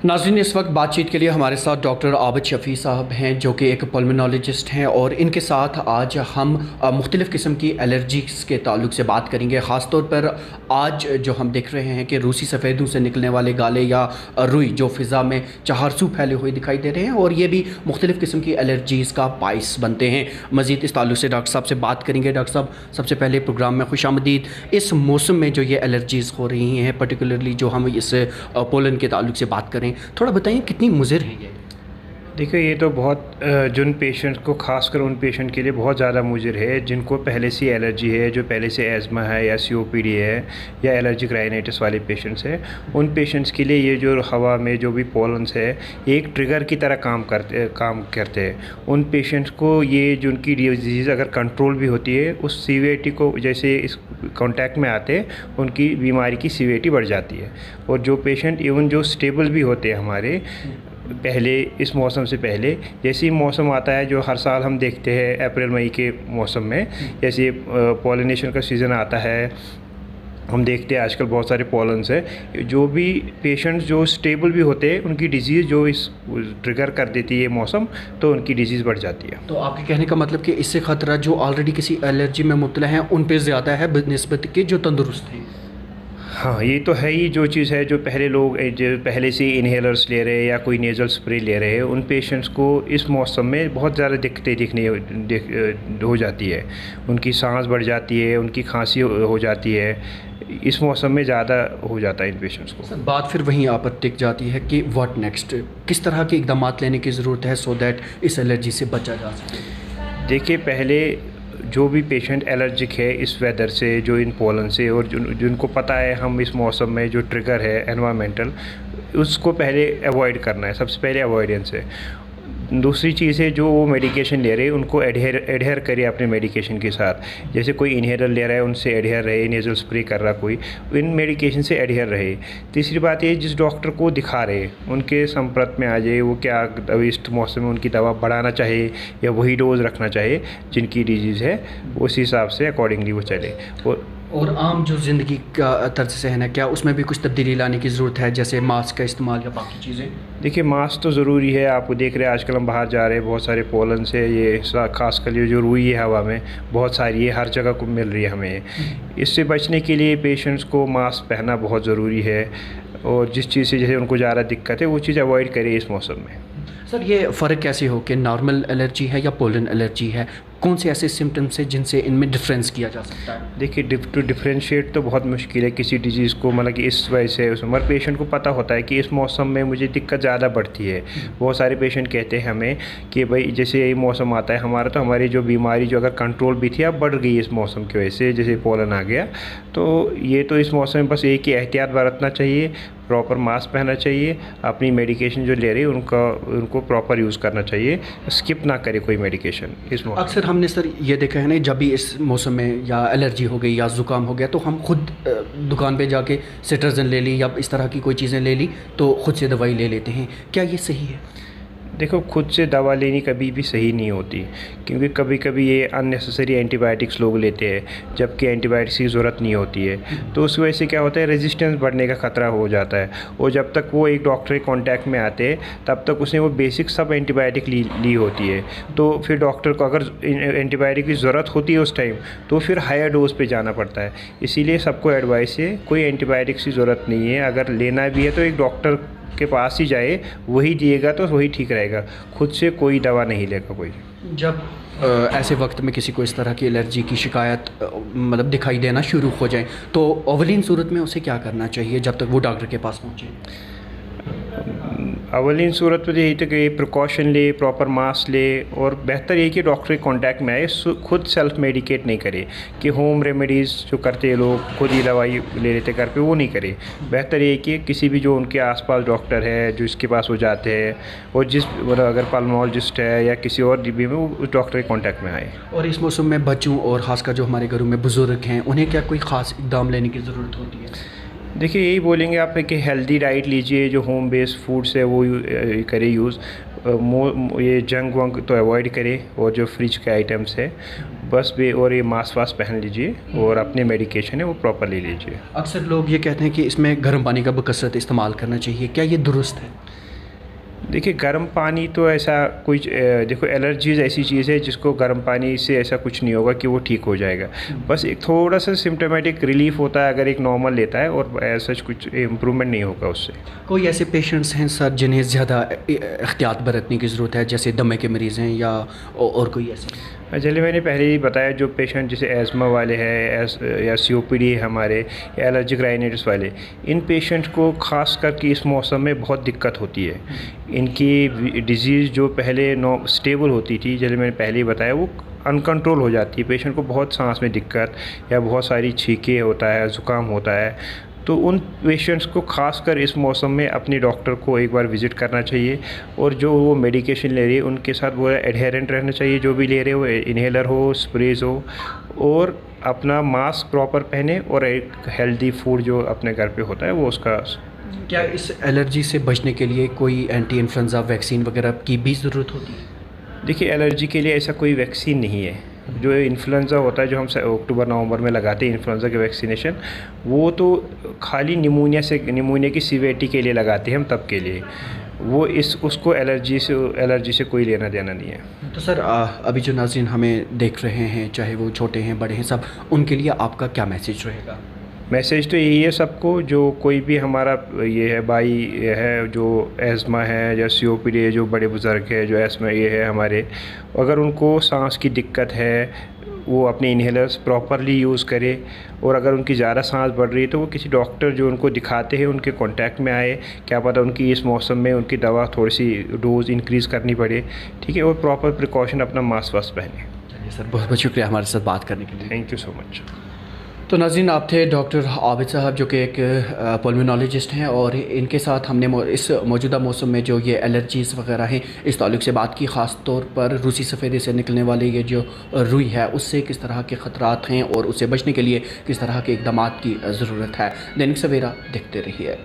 नाज़रीन, इस वक्त बातचीत के लिए हमारे साथ डॉक्टर आबिद शफ़ी साहब हैं जो कि एक पल्मोनोलॉजिस्ट हैं और इनके साथ आज हम मुख्तलिफ़ किस्म की एलर्जीज़ के ताल्लुक से बात करेंगे। ख़ास तौर पर आज जो हम देख रहे हैं कि रूसी सफ़ेदों से निकलने वाले गाले या रुई जो फ़िज़ा में चहारसू फैले हुए दिखाई दे रहे हैं और ये भी मुख्तलिफ़ किस्म की एलर्जीज़ का बाइस बनते हैं। मज़ीद इस ताल्लुक से डॉक्टर साहब से बात करेंगे। डॉक्टर साहब, सबसे पहले प्रोग्राम में खुशामदीद। इस मौसम में जो ये एलर्जीज़ हो रही हैं, पर्टिकुलरली जो हम इस पोलन के ताल्लुक से बात करें, थोड़ा बताइए कितनी मुज़िर है ये? देखिए, ये तो बहुत जिन पेशेंट को ख़ासकर उन पेशेंट के लिए बहुत ज़्यादा मुज़िर है जिनको पहले से एलर्जी है, जो पहले से एज़मा है या सीओपीडी है या एलर्जिक राइनाइटिस वाले पेशेंट्स हैं। उन पेशेंट्स के लिए ये जो हवा में जो भी पॉलन्स है, ये एक ट्रिगर की तरह काम करते हैं। उन पेशेंट्स को ये जो उनकी डिजीज़ अगर कंट्रोल भी होती है, उस सीवियरिटी को जैसे इस कॉन्टैक्ट में आते हैं, उनकी बीमारी की सीवियरिटी बढ़ जाती है। और जो पेशेंट इवन जो स्टेबल भी होते हैं हमारे पहले, इस मौसम से पहले, जैसे ही मौसम आता है जो हर साल हम देखते हैं अप्रैल मई के मौसम में, जैसे पॉलिनेशन का सीज़न आता है, हम देखते हैं आजकल बहुत सारे पॉलन्स हैं। जो भी पेशेंट्स जो स्टेबल भी होते हैं, उनकी डिजीज़ जो इस ट्रिगर कर देती है मौसम, तो उनकी डिजीज़ बढ़ जाती है। तो आपके कहने का मतलब कि इससे ख़तरा जो ऑलरेडी किसी एलर्जी में मुब्तला हैं उन पर ज़्यादा है बनिस्बत के जो तंदुरुस्त हैं। हाँ, ये तो है ही। जो चीज़ है, जो पहले लोग जो पहले से इन्हेलर्स ले रहे हैं या कोई नेज़ल स्प्रे ले रहे हैं, उन पेशेंट्स को इस मौसम में बहुत ज़्यादा दिक्कतें हो जाती है। उनकी सांस बढ़ जाती है, उनकी खांसी हो जाती है। इस मौसम में ज़्यादा हो जाता है इन पेशेंट्स को। सर, बात फिर वहीं आप पर टिक जाती है कि व्हाट नेक्स्ट, किस तरह के इकदाम लेने की ज़रूरत है सो दैट इस एलर्जी से बचा जा सके? देखिए, पहले जो भी पेशेंट एलर्जिक है इस वेदर से, जो इन पोलन से, और जिनको पता है हम इस मौसम में जो ट्रिगर है एनवायरमेंटल, उसको पहले अवॉइड करना है। सबसे पहले अवॉइडेंस है। दूसरी चीज़ है, जो वो मेडिकेशन ले रहे हैं उनको एडहेयर करिए अपने मेडिकेशन के साथ। जैसे कोई इन्हेलर ले रहा है, उनसे एडहेयर रहे। नेज़ल स्प्रे कर रहा कोई, इन मेडिकेशन से एडहेयर रहे। तीसरी बात ये, जिस डॉक्टर को दिखा रहे हैं उनके संपर्क में आ जाए। वो क्या इस मौसम में उनकी दवा बढ़ाना चाहिए या वही डोज रखना चाहिए जिनकी डिजीज़ है, उस हिसाब से अकॉर्डिंगली वो चले। और आम जो ज़िंदगी का तर्ज सहन है, क्या उसमें भी कुछ तब्दीली लाने की ज़रूरत है, जैसे मास्क का इस्तेमाल या बाकी चीज़ें? देखिए, मास्क तो ज़रूरी है। आप देख रहे हैं आजकल हम बाहर जा रहे हैं, बहुत सारे पोलन से ये खासकर ये जो रुई है हवा में बहुत सारी है, हर जगह को मिल रही है हमें। इससे बचने के लिए पेशेंट्स को मास्क पहनना बहुत ज़रूरी है। और जिस चीज़ से जैसे उनको ज़्यादा दिक्कत है, वो चीज़ अवॉइड करें इस मौसम में। सर, ये फ़र्क कैसे हो कि नॉर्मल एलर्जी है या पोलन एलर्जी है? कौन से ऐसे सिम्टम्स हैं जिनसे इनमें डिफरेंस किया जा सकता है? देखिए, टू डिफ्रेंशिएट तो बहुत मुश्किल है किसी डिजीज़ को, मतलब कि इस वजह से उस मगर पेशेंट को पता होता है कि इस मौसम में मुझे दिक्कत ज़्यादा बढ़ती है। बहुत सारे पेशेंट कहते हैं हमें कि भाई जैसे ये मौसम आता है हमारा, तो हमारी जो बीमारी जो अगर कंट्रोल भी थी अब बढ़ गई इस मौसम की वजह से, जैसे पोलन आ गया। तो ये तो इस मौसम में बस एक ही एहतियात बरतना चाहिए, प्रॉपर मास्क पहनना चाहिए, अपनी मेडिकेशन जो ले रही है उनको प्रॉपर यूज़ करना चाहिए, स्किप ना करे कोई मेडिकेशन इस मौसम। अक्सर हमने सर ये देखा है ना, जब भी इस मौसम में या एलर्जी हो गई या ज़ुकाम हो गया तो हम खुद दुकान पे जाके सिट्राज़िन ले ली या इस तरह की कोई चीज़ें ले ली तो खुद से दवाई ले लेते हैं। क्या ये सही है? देखो, खुद से दवा लेनी कभी भी सही नहीं होती, क्योंकि कभी कभी ये अननेसेसरी एंटीबायोटिक्स लोग लेते हैं जबकि एंटीबायोटिक्स की ज़रूरत नहीं होती है। तो उस वजह से क्या होता है, रेजिस्टेंस बढ़ने का ख़तरा हो जाता है। और जब तक वो एक डॉक्टर के कॉन्टैक्ट में आते हैं तब तक उसने वो बेसिक सब एंटीबायोटिक ली होती है। तो फिर डॉक्टर को अगर एंटीबायोटिक की ज़रूरत होती है उस टाइम, तो फिर हायर डोज पे जाना पड़ता है। इसीलिए सबको एडवाइस है, कोई एंटीबायोटिक्स की ज़रूरत नहीं है। अगर लेना भी है तो एक डॉक्टर के पास ही जाए, वही दिएगा तो वही ठीक रहेगा। खुद से कोई दवा नहीं लेगा कोई। जब ऐसे वक्त में किसी को इस तरह की एलर्जी की शिकायत मतलब दिखाई देना शुरू हो जाए तो अवलीन सूरत में उसे क्या करना चाहिए जब तक वो डॉक्टर के पास पहुँचे? अवलीन सूरत में यही तो कि प्रिकॉशन ले, प्रॉपर मास्क ले, और बेहतर ये कि डॉक्टर के कांटेक्ट में आए। खुद सेल्फ मेडिकेट नहीं करे कि होम रेमेडीज़ जो करते हैं लोग, खुद ही दवाई ले लेते घर पे, वो नहीं करे। बेहतर ये कि किसी भी जो उनके आसपास डॉक्टर है जो इसके पास वो जाते हैं, और जिस मतलब अगर पल्मोनोलॉजिस्ट है या किसी और डिब्बे में, वो उस डॉक्टर के कॉन्टैक्ट में आए। और इस मौसम में बच्चों और ख़ासकर जो हमारे घरों में बुज़ुर्ग हैं, उन्हें क्या कोई ख़ास इक़दाम लेने की ज़रूरत होती है? देखिए, यही बोलेंगे आप कि हेल्दी डाइट लीजिए, जो होम बेस्ड फूड्स है वो करें यूज़। ये जंक वंक तो अवॉइड करें, और जो फ्रिज के आइटम्स है बस और ये मास्क वास्क पहन लीजिए, और अपने मेडिकेशन है वो प्रॉपर ले लीजिए। अक्सर लोग ये कहते हैं कि इसमें गर्म पानी का बकसरत इस्तेमाल करना चाहिए, क्या ये दुरुस्त है? देखिए गर्म पानी तो ऐसा कुछ देखो एलर्जीज ऐसी चीज़ है जिसको गर्म पानी से ऐसा कुछ नहीं होगा कि वो ठीक हो जाएगा। बस एक थोड़ा सा सिम्टोमेटिक रिलीफ होता है अगर एक नॉर्मल लेता है, और ऐसा कुछ इम्प्रूवमेंट नहीं होगा उससे। कोई ऐसे पेशेंट्स हैं सर जिन्हें ज़्यादा एहतियात बरतने की ज़रूरत है, जैसे दमे के मरीज़ हैं या और कोई ऐसे? चलिए मैंने पहले ही बताया, जो पेशेंट जैसे एज़मा वाले हैं या सीओपीडी है हमारे, या एलर्जिक राइनाइटिस वाले, इन पेशेंट्स को ख़ास करके इस मौसम में बहुत दिक्कत होती है। इनकी डिज़ीज़ जो पहले स्टेबल होती थी, जैसे मैंने पहले ही बताया, वो अनकंट्रोल हो जाती है। पेशेंट को बहुत सांस में दिक्कत या बहुत सारी छींकें होता है, ज़ुकाम होता है। तो उन पेशेंट्स को ख़ासकर इस मौसम में अपने डॉक्टर को एक बार विज़िट करना चाहिए, और जो वो मेडिकेशन ले रही है उनके साथ वो एडहेरेंट रहना चाहिए। जो भी ले रहे हो, इन्हेलर हो, स्प्रेज हो, और अपना मास्क प्रॉपर पहने, और एक हेल्दी फूड जो अपने घर पे होता है वो उसका। क्या इस एलर्जी से बचने के लिए कोई एंटी इन्फ्लुएंजा वैक्सीन वगैरह की भी ज़रूरत होती है? देखिए एलर्जी के लिए ऐसा कोई वैक्सीन नहीं है। जो इन्फ्लुएंज़ा होता है, जो हम अक्टूबर नवंबर में लगाते हैं इन्फ्लुएंज़ा के वैक्सीनेशन, वो तो खाली निमोनिया की सीवियरिटी के लिए लगाते हैं हम, तब के लिए। वो उसको एलर्जी से कोई लेना देना नहीं है। तो सर अभी जो नाज़रीन हमें देख रहे हैं, चाहे वो छोटे हैं बड़े हैं, सब उनके लिए आपका क्या मैसेज रहेगा? मैसेज तो यही है सबको, जो कोई भी हमारा ये है भाई है जो एज़मा है या सीओपीडी है, जो बड़े बुज़ुर्ग है जो एज़मा ये है हमारे, अगर उनको सांस की दिक्कत है वो अपने इन्हेलर्स प्रॉपरली यूज़ करे, और अगर उनकी ज़्यादा सांस बढ़ रही है तो वो किसी डॉक्टर जो उनको दिखाते हैं उनके कांटेक्ट में आए। क्या पता उनकी इस मौसम में उनकी दवा थोड़ी सी डोज इंक्रीज़ करनी पड़े, ठीक है, और प्रॉपर प्रिकॉशन अपना मास्क वास्क पहने। चलिए सर, बहुत बहुत शुक्रिया हमारे साथ बात करने के लिए। Thank you so much. तो नाज़रीन, आप थे डॉक्टर आबिद साहब, जो कि एक पल्मोनोलॉजिस्ट हैं, और इनके साथ हमने इस मौजूदा मौसम में जो ये एलर्जीज़ वगैरह हैं इस ताल्लुक से बात की। ख़ास तौर पर रूसी सफ़ेदे से निकलने वाले ये जो रुई है, उससे किस तरह के ख़तरात हैं और उससे बचने के लिए किस तरह के इक़दामात की ज़रूरत है। दैनिक सवेरा देखते रहिए।